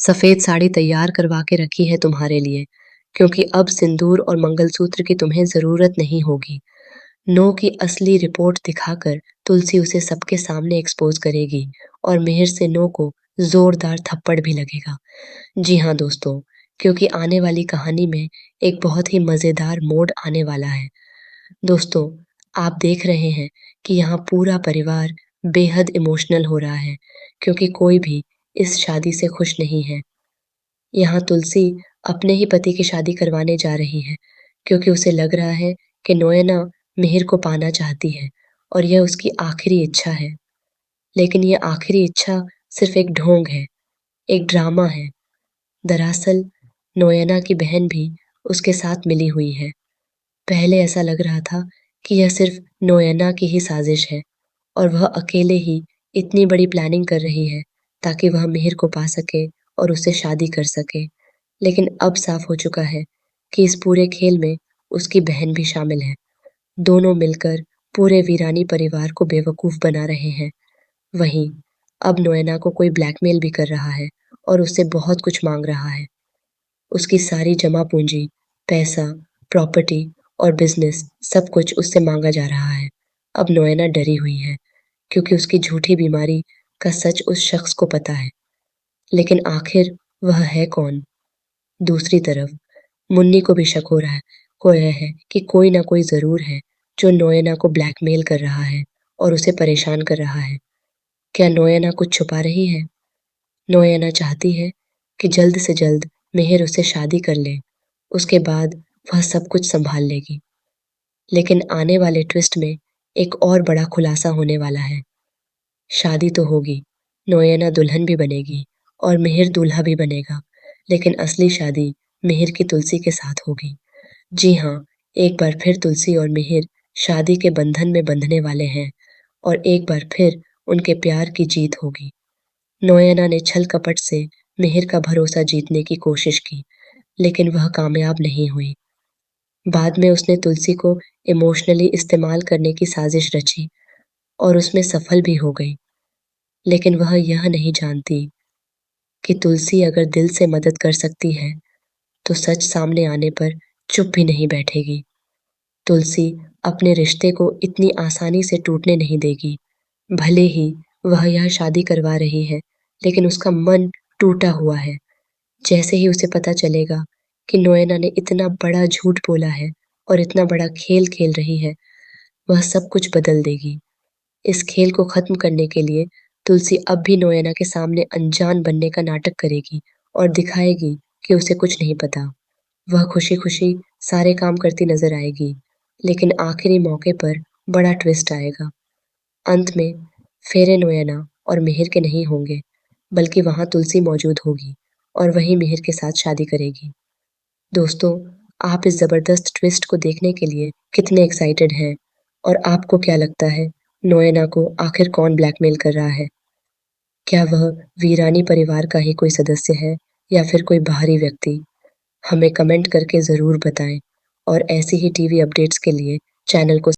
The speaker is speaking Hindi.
सफेद साड़ी तैयार करवा के रखी है तुम्हारे लिए, क्योंकि अब सिंदूर और मंगलसूत्र की तुम्हें ज़रूरत नहीं होगी। नो की असली रिपोर्ट दिखाकर तुलसी उसे सबके सामने एक्सपोज़ करेगी और मिहिर से नो को ज़ोरदार थप्पड़ भी लगेगा। जी हाँ दोस्तों, क्योंकि आने वाली कहानी में एक बहुत ही मज़ेदार मोड़ आने वाला है। दोस्तों, आप देख रहे हैं कि यहाँ पूरा परिवार बेहद इमोशनल हो रहा है, क्योंकि कोई भी इस शादी से खुश नहीं है। यहाँ तुलसी अपने ही पति की शादी करवाने जा रही है, क्योंकि उसे लग रहा है कि नोएना मिहिर को पाना चाहती है और यह उसकी आखिरी इच्छा है। लेकिन ये आखिरी इच्छा सिर्फ एक ढोंग है, एक ड्रामा है। दरअसल नोएना की बहन भी उसके साथ मिली हुई है। पहले ऐसा लग रहा था कि यह सिर्फ नोएना की ही साजिश है और वह अकेले ही इतनी बड़ी प्लानिंग कर रही है ताकि वह मिहिर को पा सके और उससे शादी कर सके। लेकिन अब साफ हो चुका है कि इस पूरे खेल में उसकी बहन भी शामिल है। दोनों मिलकर पूरे वीरानी परिवार को बेवकूफ बना रहे हैं। वहीं अब नोएना को कोई ब्लैकमेल भी कर रहा है और उससे बहुत कुछ मांग रहा है। उसकी सारी जमा पूंजी, पैसा, प्रॉपर्टी और बिजनेस सब कुछ उससे मांगा जा रहा है। अब नोएना डरी हुई है, क्योंकि उसकी झूठी बीमारी का सच उस शख्स को पता है। लेकिन आखिर वह है कौन? दूसरी तरफ मुन्नी को भी शक हो रहा है कि कोई ना कोई ज़रूर है जो नोएना को ब्लैकमेल कर रहा है और उसे परेशान कर रहा है। क्या नोएना कुछ छुपा रही है? नोएना चाहती है कि जल्द से जल्द मिहिर उससे शादी कर ले, उसके बाद वह सब कुछ सँभाल लेगी। लेकिन आने वाले ट्विस्ट में एक और बड़ा खुलासा होने वाला है। शादी तो होगी, नोएना दुल्हन भी बनेगी और मिहिर दूल्हा भी बनेगा, लेकिन असली शादी मिहिर की तुलसी के साथ होगी। जी हाँ, एक बार फिर तुलसी और मिहिर शादी के बंधन में बंधने वाले हैं और एक बार फिर उनके प्यार की जीत होगी। नोएना ने छल कपट से मिहिर का भरोसा जीतने की कोशिश की, लेकिन वह कामयाब नहीं हुई। बाद में उसने तुलसी को इमोशनली इस्तेमाल करने की साजिश रची और उसमें सफल भी हो गई। लेकिन वह यह नहीं जानती कि तुलसी अगर दिल से मदद कर सकती है, तो सच सामने आने पर चुप भी नहीं बैठेगी। तुलसी अपने रिश्ते को इतनी आसानी से टूटने नहीं देगी। भले ही वह यह शादी करवा रही है, लेकिन उसका मन टूटा हुआ है। जैसे ही उसे पता चलेगा कि नोएना ने इतना बड़ा झूठ बोला है और इतना बड़ा खेल खेल रही है, वह सब कुछ बदल देगी। इस खेल को खत्म करने के लिए तुलसी अब भी नोएना के सामने अनजान बनने का नाटक करेगी और दिखाएगी कि उसे कुछ नहीं पता। वह खुशी-खुशी सारे काम करती नजर आएगी, लेकिन आखिरी मौके पर बड़ा ट्विस्ट आएगा। अंत में फेरे नोएना और मिहिर के नहीं होंगे, बल्कि वहाँ तुलसी मौजूद होगी और वही मिहिर के साथ शादी करेगी। दोस्तों, आप इस ज़बरदस्त ट्विस्ट को देखने के लिए कितने एक्साइटेड हैं? और आपको क्या लगता है, नोएना को आखिर कौन ब्लैकमेल कर रहा है? क्या वह वीरानी परिवार का ही कोई सदस्य है या फिर कोई बाहरी व्यक्ति? हमें कमेंट करके ज़रूर बताएं और ऐसी ही टीवी अपडेट्स के लिए चैनल को